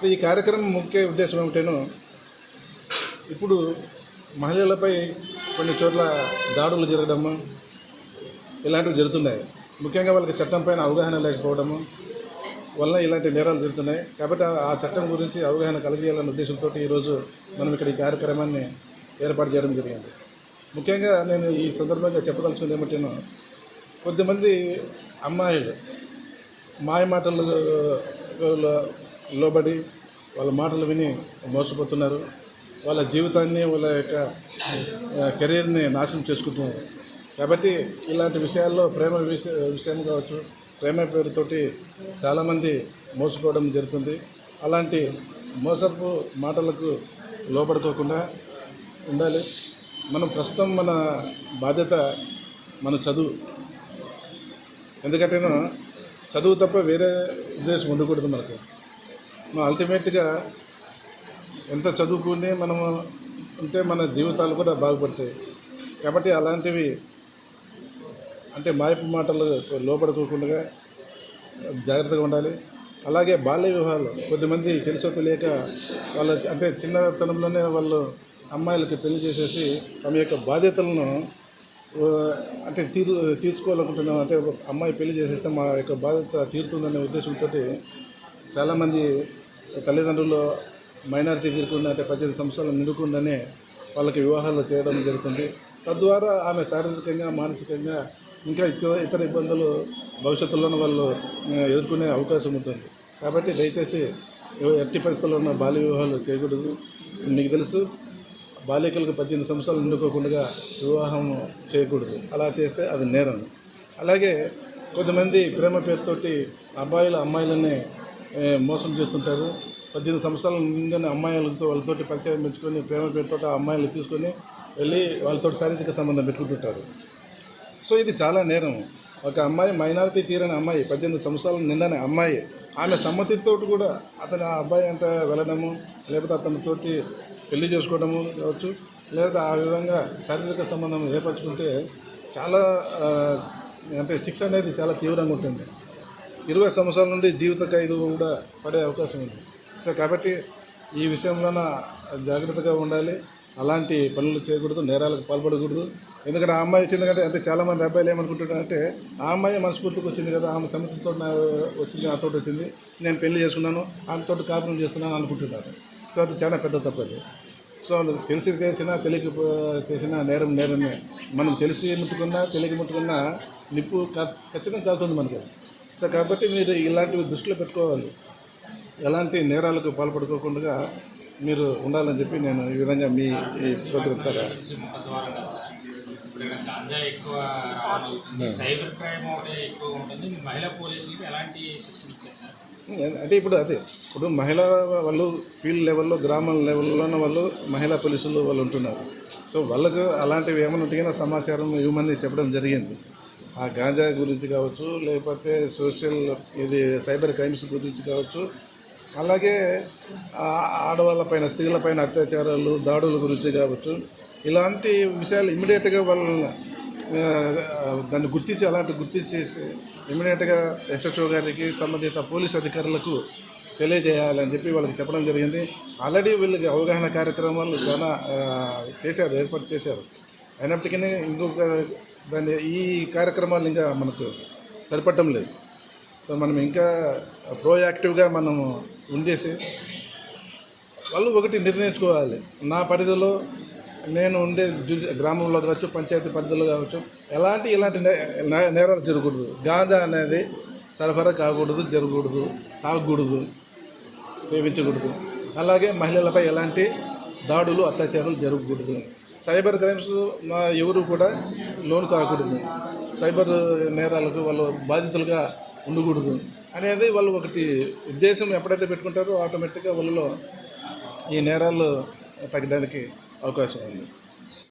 ఈ కార్యక్రమం ముఖ్య ఉద్దేశం ఏమిటేనో, ఇప్పుడు మహిళలపై కొన్ని చోట్ల దాడులు జరగడము ఇలాంటివి జరుగుతున్నాయి. ముఖ్యంగా వాళ్ళకి చట్టం పైన అవగాహన లేకపోవడము వలన ఇలాంటి నేరాలు జరుగుతున్నాయి. కాబట్టి ఆ చట్టం గురించి అవగాహన కలిగేయాలన్న ఉద్దేశంతో ఈరోజు మనం ఇక్కడ ఈ కార్యక్రమాన్ని ఏర్పాటు చేయడం జరిగింది. ముఖ్యంగా నేను ఈ సందర్భంగా చెప్పదలుచుకుంది ఏమిటేనో, కొద్దిమంది అమ్మాయిలు మాయ మాటలు లోబడి వాళ్ళ మాటలు విని మోసపోతున్నారు. వాళ్ళ జీవితాన్ని, వాళ్ళ యొక్క కెరీర్ని నాశనం చేసుకుంటున్నారు. కాబట్టి ఇలాంటి విషయాల్లో ప్రేమ విషయం కావచ్చు, ప్రేమ పేరుతోటి చాలామంది మోసపోవడం జరుగుతుంది. అలాంటి మోసపు మాటలకు లోపడుకోకుండా ఉండాలి. మనం ప్రస్తుతం మన బాధ్యత మన చదువు. ఎందుకంటేనో చదువు తప్ప వేరే ఉద్దేశం ఉండకూడదు మనకు. మనం అల్టిమేట్గా ఎంత చదువుకుని మనము ఉంటే మన జీవితాలు కూడా బాగుపడతాయి. కాబట్టి అలాంటివి అంటే మాయపు మాటలు లోపడుకోకుండా జాగ్రత్తగా ఉండాలి. అలాగే బాల్య వివాహాలు కొద్దిమంది తెలుసో తెలియక వాళ్ళ అంటే చిన్నతనంలోనే వాళ్ళు అమ్మాయిలకి పెళ్లి చేసేసి తమ యొక్క బాధ్యతలను అంటే తీర్చుకోవాలనుకుంటున్నాం. అంటే అమ్మాయి పెళ్లి చేసేస్తే మా యొక్క బాధ్యత తీరుతుందనే ఉద్దేశంతో చాలామంది తల్లిదండ్రులు మైనారిటీ తీరుకుండా అంటే 18 సంవత్సరాలు నిండుకుండానే వాళ్ళకి వివాహాలు చేయడం జరుగుతుంది. తద్వారా ఆమె శారీరకంగా, మానసికంగా ఇంకా ఇతర ఇబ్బందులు భవిష్యత్తులోనూ వాళ్ళు ఎదుర్కొనే అవకాశం ఉంటుంది. కాబట్టి దయచేసి ఎట్టి పరిస్థితుల్లో ఉన్న బాల్య వివాహాలు చేయకూడదు. మీకు తెలుసు, బాలికలకు 18 సంవత్సరాలు నిండుకోకుండా వివాహం చేయకూడదు. అలా చేస్తే అది నేరం. అలాగే కొంతమంది ప్రేమ పేరుతోటి అమ్మాయిలని మోసం చేస్తుంటారు. 18 సంవత్సరాల నిండిన అమ్మాయిలతో వాళ్ళతోటి పరిచయం పెంచుకొని ప్రేమ పేరుతో ఆ అమ్మాయిలు తీసుకొని వెళ్ళి వాళ్ళతో శారీరక సంబంధం పెట్టుకుంటుంటారు. సో ఇది చాలా నేరం. ఒక అమ్మాయి, మైనారిటీ తీరని అమ్మాయి, 18 సంవత్సరాలు నిండని అమ్మాయి, ఆమె సమ్మతితో కూడా అతను ఆ అబ్బాయి అంటే వెళ్ళడము, లేకపోతే అతనితోటి పెళ్లి చేసుకోవడము కావచ్చు, లేదా ఆ విధంగా శారీరక సంబంధం ఏర్పరచుకుంటే చాలా అంటే శిక్ష అనేది చాలా తీవ్రంగా ఉంటుంది. 20 సంవత్సరాల నుండి జీవిత ఖైదు కూడా పడే అవకాశం ఉంది. సో కాబట్టి ఈ విషయంలోన జాగ్రత్తగా ఉండాలి. అలాంటి పనులు చేయకూడదు, నేరాలకు పాల్పడకూడదు. ఎందుకంటే ఆ అమ్మాయి వచ్చింది కంటే అంటే చాలామంది అబ్బాయిలు ఏమనుకుంటున్నారంటే, ఆ అమ్మాయి మనస్ఫూర్తికి వచ్చింది కదా, ఆమె సమితితో వచ్చింది, నాతో వచ్చింది, నేను పెళ్లి చేసుకున్నాను, ఆమెతో కాపురం చేస్తున్నాను అనుకుంటున్నారు. సో అది చాలా పెద్ద తప్పది. సో తెలిసి చేసినా తెలియక చేసినా నేరమే. మనం తెలిసి ముట్టుకున్నా తెలియక ముట్టుకున్నా నిప్పు ఖచ్చితంగా కాలుతుంది మనకి. సో కాబట్టి మీరు ఇలాంటివి దృష్టిలో పెట్టుకోవాలి. ఎలాంటి నేరాలకు పాల్పడుకోకుండా మీరు ఉండాలని చెప్పి నేను ఈ విధంగా మీ చెప్తారా. అంటే ఇప్పుడు మహిళా వాళ్ళు ఫీల్డ్ లెవెల్లో, గ్రామం లెవెల్లోనే వాళ్ళు మహిళా పోలీసులు వాళ్ళు ఉంటున్నారు. సో వాళ్ళకు అలాంటివి ఏమైనా ఉంటే సమాచారం ఇవ్వమని చెప్పడం జరిగింది. ఆ గాంజా గురించి కావచ్చు, లేకపోతే సైబర్ క్రైమ్స్ గురించి కావచ్చు, అలాగే ఆడవాళ్ళపైన, స్త్రీలపైన అత్యాచారాలు, దాడుల గురించి కావచ్చు, ఇలాంటి విషయాలు ఇమ్మీడియట్గా వాళ్ళని దాన్ని గుర్తించేసి ఇమ్మీడియట్గా ఎస్హెచ్ఓ గారికి, సంబంధిత పోలీసు అధికారులకు తెలియజేయాలని చెప్పి వాళ్ళకి చెప్పడం జరిగింది. ఆల్రెడీ వీళ్ళకి అవగాహన కార్యక్రమాలు చాలా ఏర్పాటు చేశారు. అయినప్పటికీ ఇంకొక ఈ కార్యక్రమాలు ఇంకా మనకు సరిపడటం లేదు. సో మనం ఇంకా ప్రోయాక్టివ్గా మనము ఉండేసి వాళ్ళు ఒకటి నిర్ణయించుకోవాలి. నా పరిధిలో నేను ఉండే గ్రామంలో కావచ్చు, పంచాయతీ పరిధిలో కావచ్చు, ఇలాంటి నేరాలు జరగకూడదు. గాంజా అనేది సరఫరా కాకూడదు, జరగకూడదు, తాగకూడదు, సేవించకూడదు. అలాగే మహిళలపై ఎలాంటి దాడులు, అత్యాచారాలు జరగకూడదు. సైబర్ క్రైమ్స్ ఎవరు కూడా లోను కాకూడదు. సైబర్ నేరాలకు వాళ్ళు బాధితులుగా ఉండకూడదు అనేది వాళ్ళు ఒకటి ఉద్దేశం ఎప్పుడైతే పెట్టుకుంటారో ఆటోమేటిక్గా వాళ్ళలో ఈ నేరాలు తగ్గడానికి అవకాశం ఉంది.